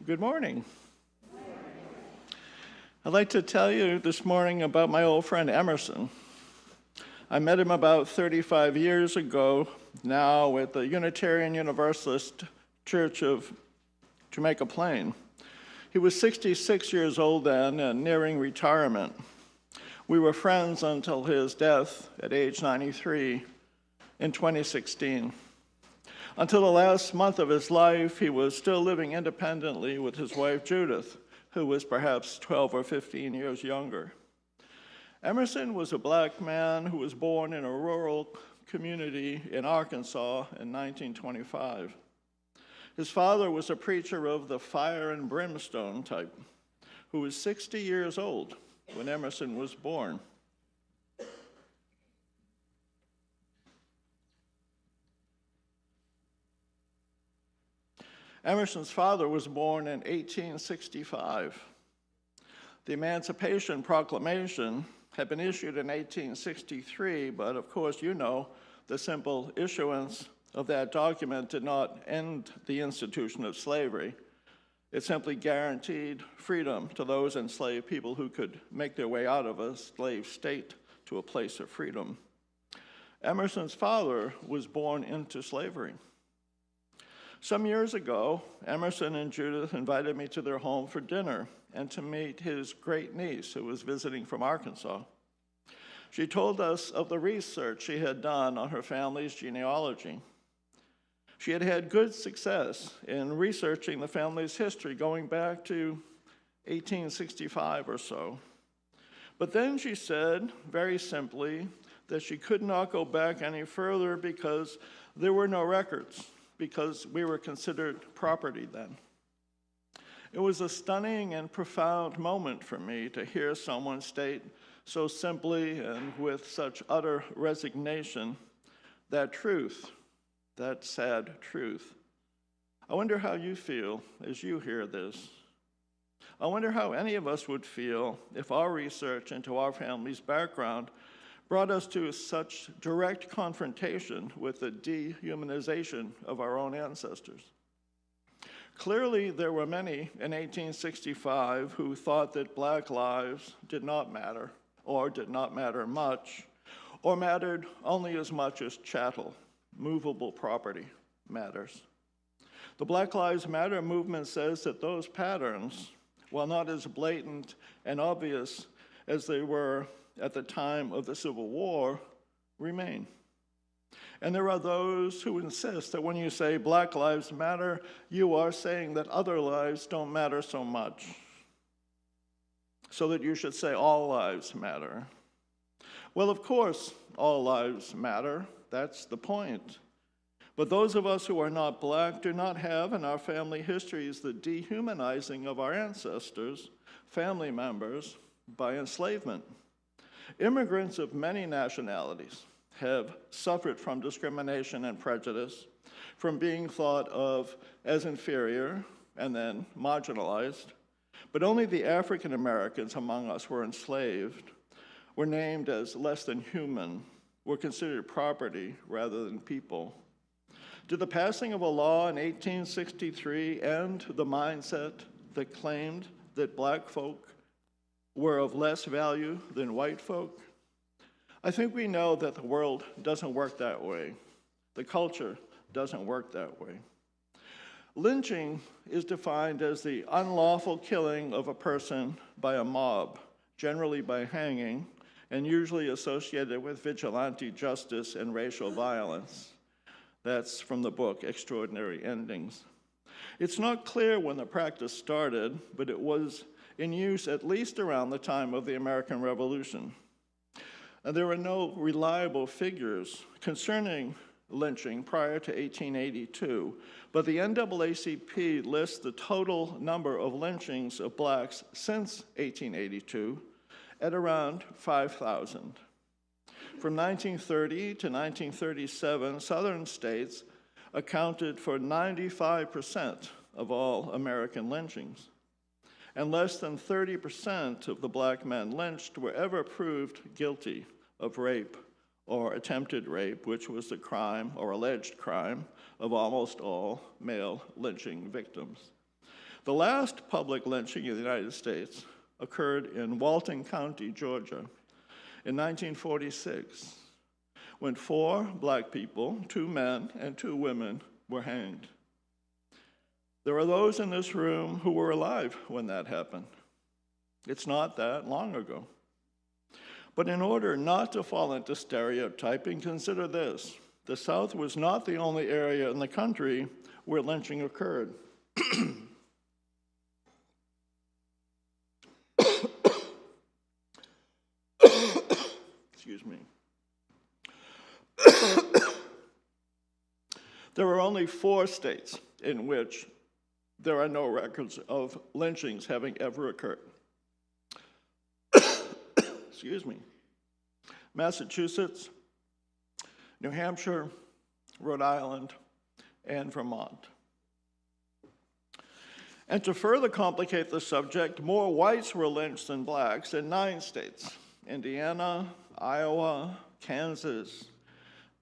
Good morning. I'd like to tell you this morning about my old friend Emerson. I met him about 35 years ago now at the Unitarian Universalist Church of Jamaica Plain. He was 66 years old then and nearing retirement. We were friends until his death at age 93 in 2016. Until the last month of his life, he was still living independently with his wife Judith, who was perhaps 12 or 15 years younger. Emerson was a black man who was born in a rural community in Arkansas in 1925. His father was a preacher of the fire and brimstone type, who was 60 years old when Emerson was born. Emerson's father was born in 1865. The Emancipation Proclamation had been issued in 1863, but of course you know the simple issuance of that document did not end the institution of slavery. It simply guaranteed freedom to those enslaved people who could make their way out of a slave state to a place of freedom. Emerson's father was born into slavery. Some years ago, Emerson and Judith invited me to their home for dinner and to meet his great niece who was visiting from Arkansas. She told us of the research she had done on her family's genealogy. She had had good success in researching the family's history going back to 1865 or so. But then she said, very simply, that she could not go back any further because there were no records, because we were considered property then. It was a stunning and profound moment for me to hear someone state so simply and with such utter resignation that truth, that sad truth. I wonder how you feel as you hear this. I wonder how any of us would feel if our research into our family's background brought us to such direct confrontation with the dehumanization of our own ancestors. Clearly, there were many in 1865 who thought that black lives did not matter, or did not matter much, or mattered only as much as chattel, movable property, matters. The Black Lives Matter movement says that those patterns, while not as blatant and obvious as they were at the time of the Civil War, remain. And there are those who insist that when you say Black Lives Matter, you are saying that other lives don't matter so much, so that you should say all lives matter. Well, of course, all lives matter. That's the point. But those of us who are not black do not have in our family histories the dehumanizing of our ancestors, family members, by enslavement. Immigrants of many nationalities have suffered from discrimination and prejudice, from being thought of as inferior and then marginalized. But only the African Americans among us were enslaved, were named as less than human, were considered property rather than people. Did the passing of a law in 1863 end the mindset that claimed that black folk were of less value than white folk? I think we know that the world doesn't work that way. The culture doesn't work that way. Lynching is defined as the unlawful killing of a person by a mob, generally by hanging, and usually associated with vigilante justice and racial violence. That's from the book Extraordinary Endings. It's not clear when the practice started, but it was in use at least around the time of the American Revolution. And there were no reliable figures concerning lynching prior to 1882, but the NAACP lists the total number of lynchings of blacks since 1882 at around 5,000. From 1930 to 1937, southern states accounted for 95% of all American lynchings. And less than 30% of the black men lynched were ever proved guilty of rape or attempted rape, which was the crime or alleged crime of almost all male lynching victims. The last public lynching in the United States occurred in Walton County, Georgia, in 1946, when 4 black people, 2 men and 2 women, were hanged. There are those in this room who were alive when that happened. It's not that long ago. But in order not to fall into stereotyping, consider this. The South was not the only area in the country where lynching occurred. Excuse me. There are only 4 states in which there are no records of lynchings having ever occurred. Excuse me. Massachusetts, New Hampshire, Rhode Island, and Vermont. And to further complicate the subject, more whites were lynched than blacks in 9 states: Indiana, Iowa, Kansas,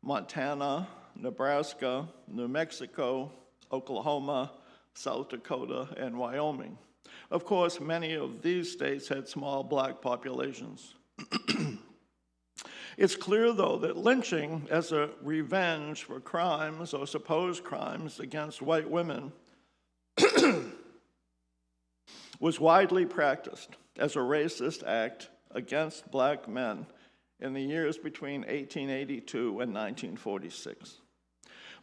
Montana, Nebraska, New Mexico, Oklahoma, South Dakota, and Wyoming. Of course, many of these states had small black populations. It's clear, though, that lynching as a revenge for crimes or supposed crimes against white women was widely practiced as a racist act against black men in the years between 1882 and 1946.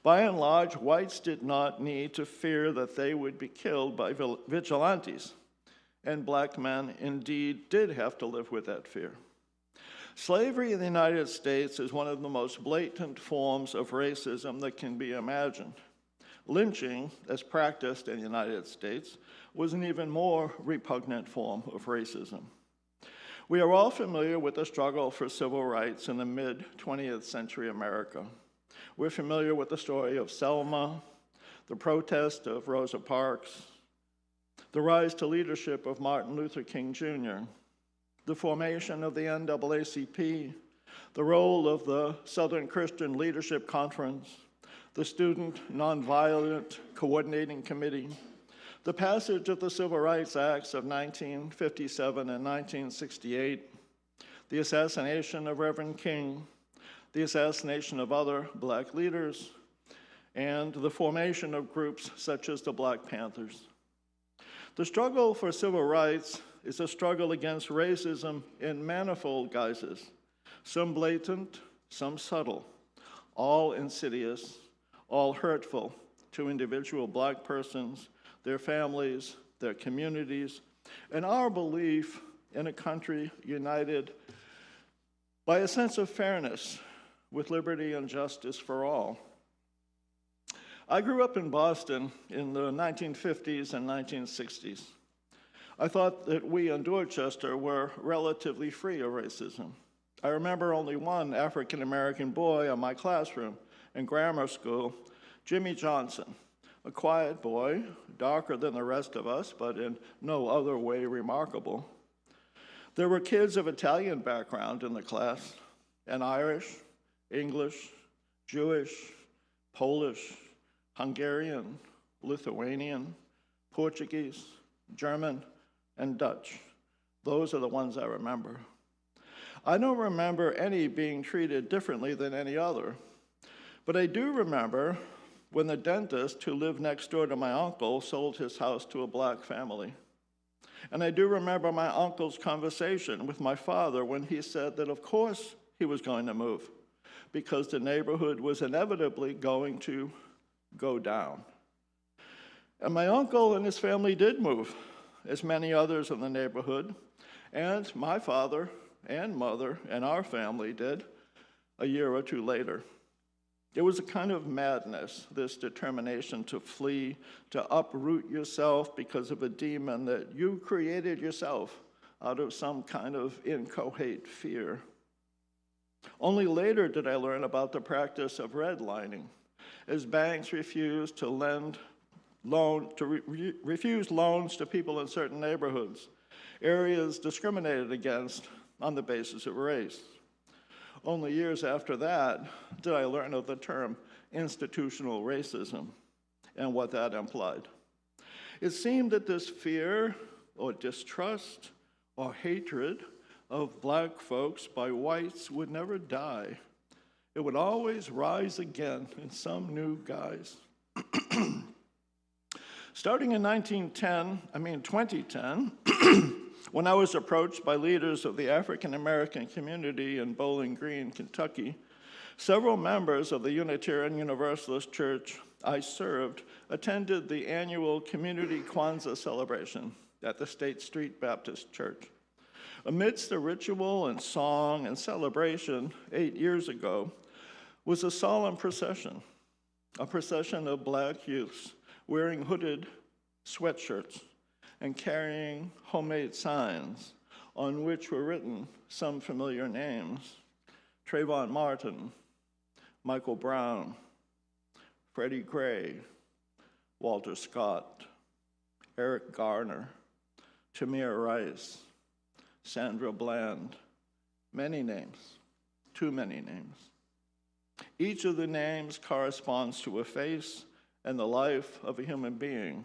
By and large, whites did not need to fear that they would be killed by vigilantes, and black men indeed did have to live with that fear. Slavery in the United States is one of the most blatant forms of racism that can be imagined. Lynching, as practiced in the United States, was an even more repugnant form of racism. We are all familiar with the struggle for civil rights in the mid-20th century America. We're familiar with the story of Selma, the protest of Rosa Parks, the rise to leadership of Martin Luther King Jr., the formation of the NAACP, the role of the Southern Christian Leadership Conference, the Student Nonviolent Coordinating Committee, the passage of the Civil Rights Acts of 1957 and 1968, the assassination of Reverend King, the assassination of other black leaders, and the formation of groups such as the Black Panthers. The struggle for civil rights is a struggle against racism in manifold guises, some blatant, some subtle, all insidious, all hurtful to individual black persons, their families, their communities, and our belief in a country united by a sense of fairness with liberty and justice for all. I grew up in Boston in the 1950s and 1960s. I thought that we in Dorchester were relatively free of racism. I remember only one African-American boy in my classroom in grammar school, Jimmy Johnson, a quiet boy, darker than the rest of us, but in no other way remarkable. There were kids of Italian background in the class, and Irish, English, Jewish, Polish, Hungarian, Lithuanian, Portuguese, German, and Dutch. Those are the ones I remember. I don't remember any being treated differently than any other, but I do remember when the dentist who lived next door to my uncle sold his house to a black family. And I do remember my uncle's conversation with my father when he said that of course he was going to move because the neighborhood was inevitably going to go down. And my uncle and his family did move, as many others in the neighborhood, and my father and mother and our family did a year or two later. It was a kind of madness, this determination to flee, to uproot yourself because of a demon that you created yourself out of some kind of inchoate fear. Only later did I learn about the practice of redlining, as banks refused to refuse loans to people in certain neighborhoods, areas discriminated against on the basis of race. Only years after that did I learn of the term institutional racism and what that implied. It seemed that this fear or distrust or hatred of black folks by whites would never die. It would always rise again in some new guise. Starting in 2010, when I was approached by leaders of the African American community in Bowling Green, Kentucky, several members of the Unitarian Universalist Church I served attended the annual Community Kwanzaa celebration at the State Street Baptist Church. Amidst the ritual and song and celebration 8 years ago was a solemn procession, a procession of black youths wearing hooded sweatshirts and carrying homemade signs on which were written some familiar names: Trayvon Martin, Michael Brown, Freddie Gray, Walter Scott, Eric Garner, Tamir Rice, Sandra Bland, many names, too many names. Each of the names corresponds to a face and the life of a human being.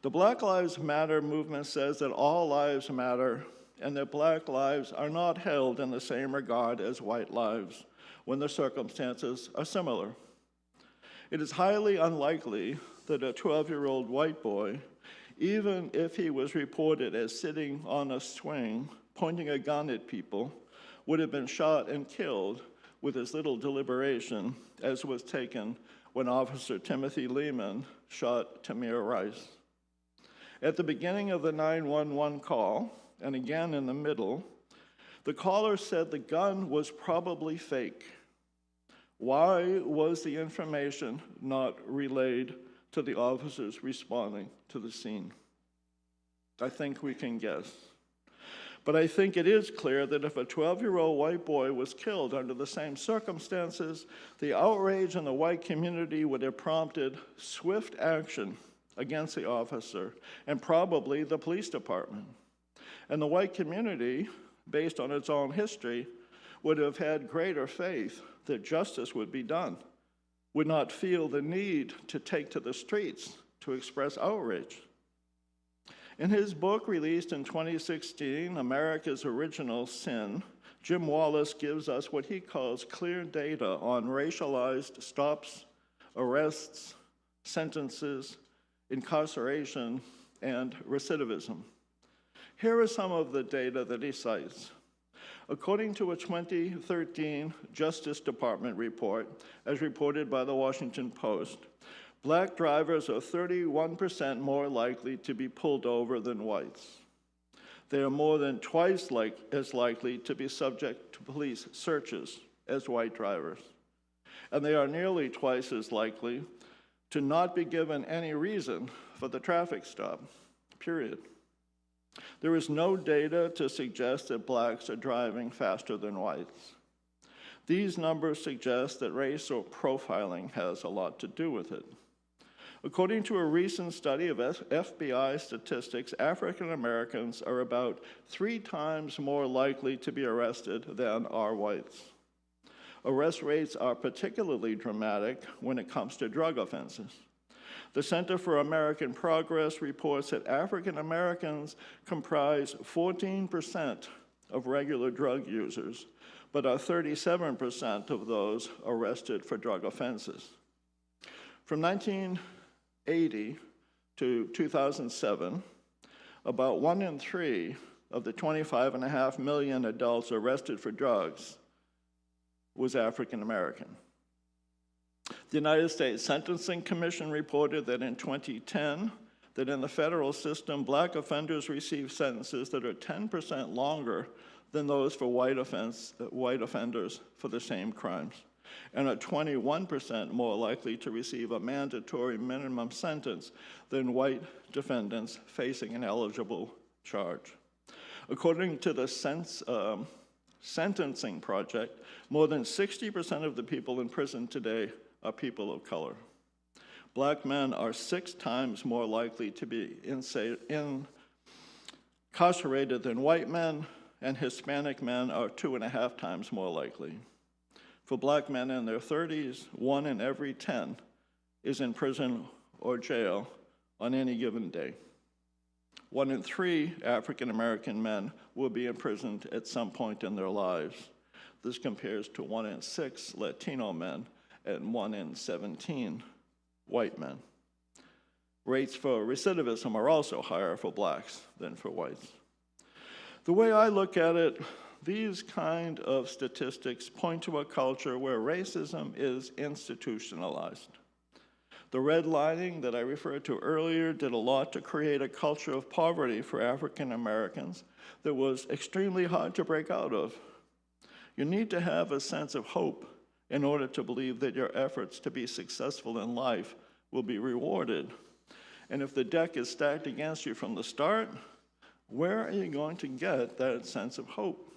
The Black Lives Matter movement says that all lives matter and that black lives are not held in the same regard as white lives when the circumstances are similar. It is highly unlikely that a 12-year-old white boy, even if he was reported as sitting on a swing, pointing a gun at people, would have been shot and killed with as little deliberation as was taken when Officer Timothy Lehman shot Tamir Rice. At the beginning of the 911 call, and again in the middle, the caller said the gun was probably fake. Why was the information not relayed to the officers responding to the scene? I think we can guess. But I think it is clear that if a 12-year-old white boy was killed under the same circumstances, the outrage in the white community would have prompted swift action against the officer and probably the police department. And the white community, based on its own history, would have had greater faith that justice would be done, would not feel the need to take to the streets to express outrage. In his book released in 2016, America's Original Sin, Jim Wallace gives us what he calls clear data on racialized stops, arrests, sentences, incarceration, and recidivism. Here are some of the data that he cites. According to a 2013 Justice Department report, as reported by the Washington Post, black drivers are 31% more likely to be pulled over than whites. They are more than twice as likely to be subject to police searches as white drivers. And they are nearly twice as likely to not be given any reason for the traffic stop, period. There is no data to suggest that blacks are driving faster than whites. These numbers suggest that race or profiling has a lot to do with it. According to a recent study of FBI statistics, African Americans are about 3 times more likely to be arrested than are whites. Arrest rates are particularly dramatic when it comes to drug offenses. The Center for American Progress reports that African Americans comprise 14% of regular drug users, but are 37% of those arrested for drug offenses. From 1980 to 2007, about 1 in 3 of the 25.5 million adults arrested for drugs was African American. The United States Sentencing Commission reported that in 2010, that in the federal system, black offenders receive sentences that are 10% longer than those for white offenders for the same crimes, and are 21% more likely to receive a mandatory minimum sentence than white defendants facing an eligible charge. According to the Sentencing Project, more than 60% of the people in prison today are people of color. Black men are 6 times more likely to be incarcerated than white men, and Hispanic men are 2.5 times more likely. For black men in their 30s, 1 in every 10 is in prison or jail on any given day. 1 in 3 African American men will be imprisoned at some point in their lives. This compares to 1 in 6 Latino men and 1 in 17 white men. Rates for recidivism are also higher for blacks than for whites. The way I look at it, these kind of statistics point to a culture where racism is institutionalized. The redlining that I referred to earlier did a lot to create a culture of poverty for African Americans that was extremely hard to break out of. You need to have a sense of hope in order to believe that your efforts to be successful in life will be rewarded. And if the deck is stacked against you from the start, where are you going to get that sense of hope?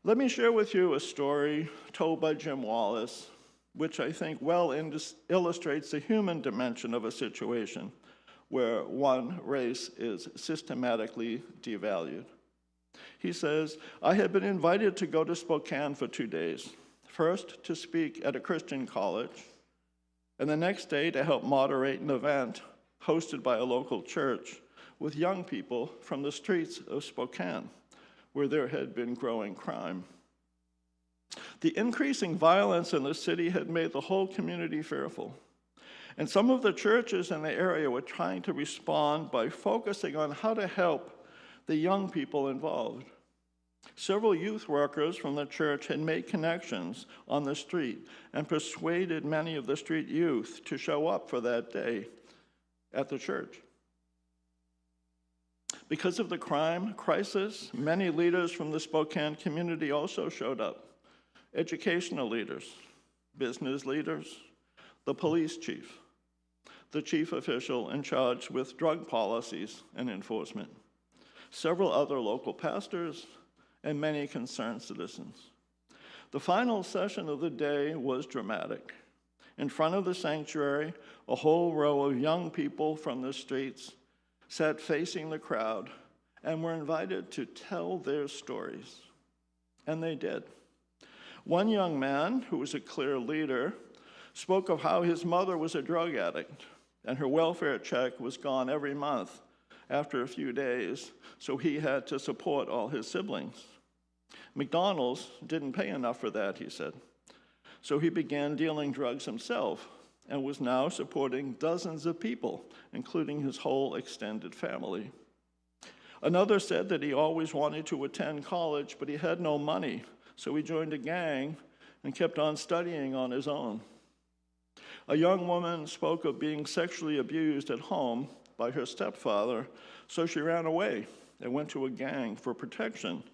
Let me share with you a story told by Jim Wallace, which I think well illustrates the human dimension of a situation where one race is systematically devalued. He says, I had been invited to go to Spokane for 2 days, first to speak at a Christian college, and the next day to help moderate an event hosted by a local church with young people from the streets of Spokane, where there had been growing crime. The increasing violence in the city had made the whole community fearful, and some of the churches in the area were trying to respond by focusing on how to help the young people involved. Several youth workers from the church had made connections on the street and persuaded many of the street youth to show up for that day at the church. Because of the crime crisis, many leaders from the Spokane community also showed up. Educational leaders, business leaders, the police chief, the chief official in charge with drug policies and enforcement, several other local pastors, and many concerned citizens. The final session of the day was dramatic. In front of the sanctuary, a whole row of young people from the streets sat facing the crowd and were invited to tell their stories. And they did. One young man, who was a clear leader, spoke of how his mother was a drug addict and her welfare check was gone every month after a few days, so he had to support all his siblings. McDonald's didn't pay enough for that, he said. So he began dealing drugs himself and was now supporting dozens of people, including his whole extended family. Another said that he always wanted to attend college, but he had no money, so he joined a gang and kept on studying on his own. A young woman spoke of being sexually abused at home by her stepfather, so she ran away and went to a gang for protection,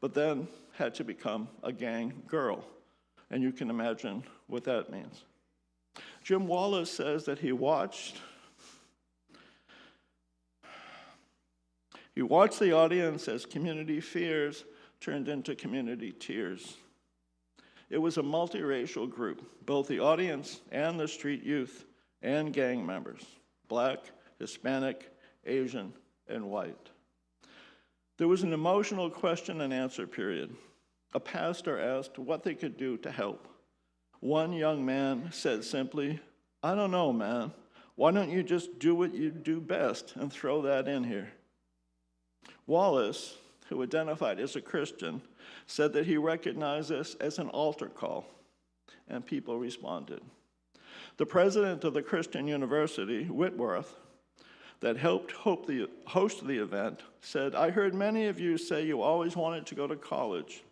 but then had to become a gang girl. And you can imagine what that means. Jim Wallace says that he watched the audience as community fears turned into community tears. It was a multiracial group, both the audience and the street youth and gang members, Black, Hispanic, Asian, and white. There was an emotional question and answer period. A pastor asked what they could do to help. One young man said simply, I don't know, man. Why don't you just do what you do best and throw that in here? Wallace, who identified as a Christian, said that he recognized this as an altar call, and people responded. The president of the Christian University, Whitworth, that helped host the event, said, I heard many of you say you always wanted to go to college.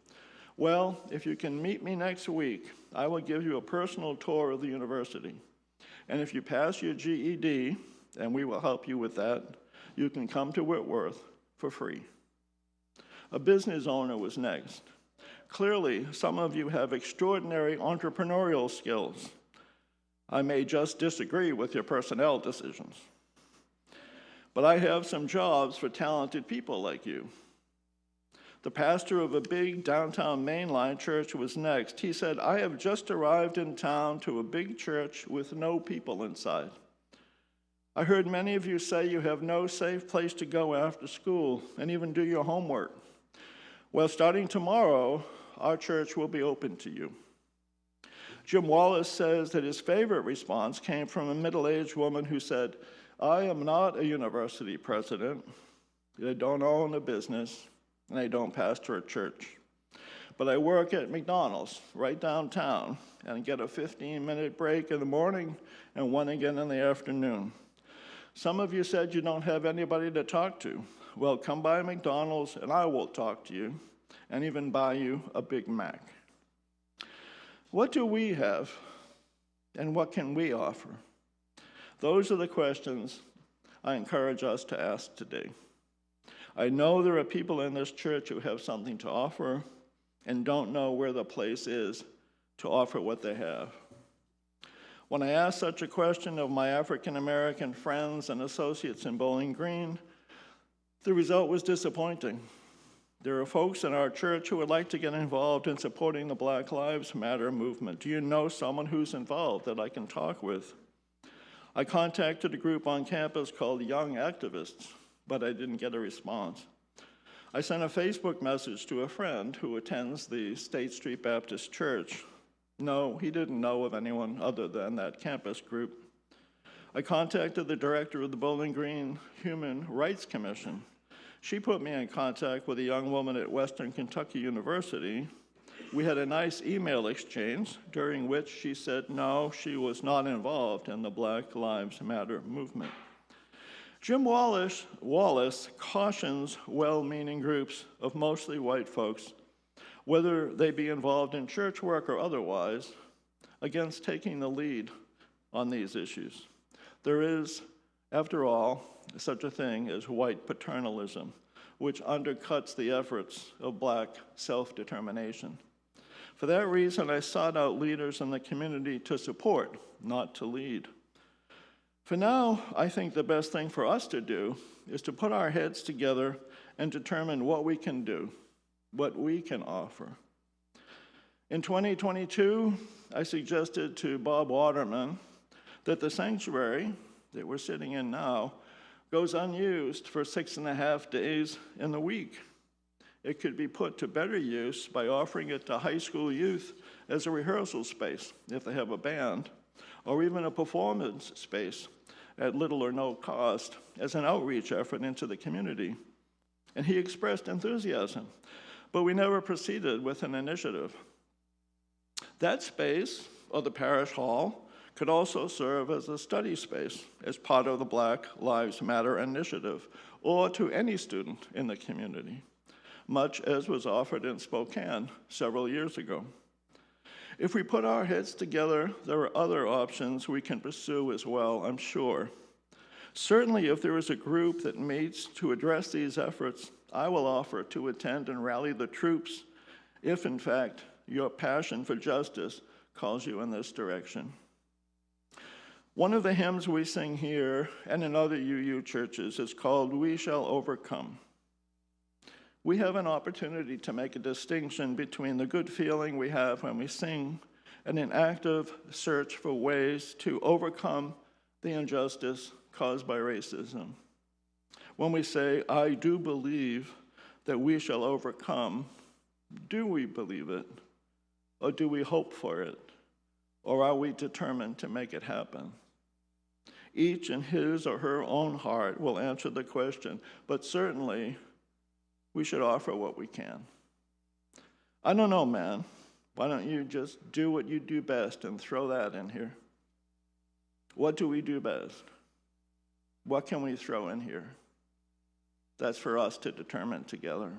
Well, if you can meet me next week, I will give you a personal tour of the university. And if you pass your GED, and we will help you with that, you can come to Whitworth for free. A business owner was next. Clearly, some of you have extraordinary entrepreneurial skills. I may just disagree with your personnel decisions, but I have some jobs for talented people like you. The pastor of a big downtown mainline church was next. He said, I have just arrived in town to a big church with no people inside. I heard many of you say you have no safe place to go after school and even do your homework. Well, starting tomorrow, our church will be open to you. Jim Wallace says that his favorite response came from a middle-aged woman who said, "I am not a university president, I don't own a business, and I don't pastor a church. But I work at McDonald's right downtown and get a 15-minute break in the morning and one again in the afternoon. Some of you said you don't have anybody to talk to. Well, come by McDonald's and I will talk to you and even buy you a Big Mac." What do we have and what can we offer? Those are the questions I encourage us to ask today. I know there are people in this church who have something to offer and don't know where the place is to offer what they have. When I asked such a question of my African American friends and associates in Bowling Green, the result was disappointing. There are folks in our church who would like to get involved in supporting the Black Lives Matter movement. Do you know someone who's involved that I can talk with? I contacted a group on campus called Young Activists, but I didn't get a response. I sent a Facebook message to a friend who attends the State Street Baptist Church. No, he didn't know of anyone other than that campus group. I contacted the director of the Bowling Green Human Rights Commission. She put me in contact with a young woman at Western Kentucky University. We had a nice email exchange during which she said no, she was not involved in the Black Lives Matter movement. Jim Wallace cautions well-meaning groups of mostly white folks, whether they be involved in church work or otherwise, against taking the lead on these issues. There is, after all, such a thing as white paternalism, which undercuts the efforts of Black self-determination. For that reason, I sought out leaders in the community to support, not to lead. For now, I think the best thing for us to do is to put our heads together and determine what we can do, what we can offer. In 2022, I suggested to Bob Waterman that the sanctuary that we're sitting in now goes unused for 6.5 days in the week. It could be put to better use by offering it to high school youth as a rehearsal space, if they have a band, or even a performance space at little or no cost as an outreach effort into the community. And he expressed enthusiasm, but we never proceeded with an initiative. That space, or the parish hall, could also serve as a study space as part of the Black Lives Matter initiative, or to any student in the community, much as was offered in Spokane several years ago. If we put our heads together, there are other options we can pursue as well, I'm sure. Certainly, if there is a group that meets to address these efforts, I will offer to attend and rally the troops if, in fact, your passion for justice calls you in this direction. One of the hymns we sing here and in other UU churches is called "We Shall Overcome." We have an opportunity to make a distinction between the good feeling we have when we sing and an active search for ways to overcome the injustice caused by racism. When we say, "I do believe that we shall overcome," do we believe it? Or do we hope for it? Or are we determined to make it happen? Each in his or her own heart will answer the question, but certainly we should offer what we can. I don't know, man. Why don't you just do what you do best and throw that in here? What do we do best? What can we throw in here? That's for us to determine together.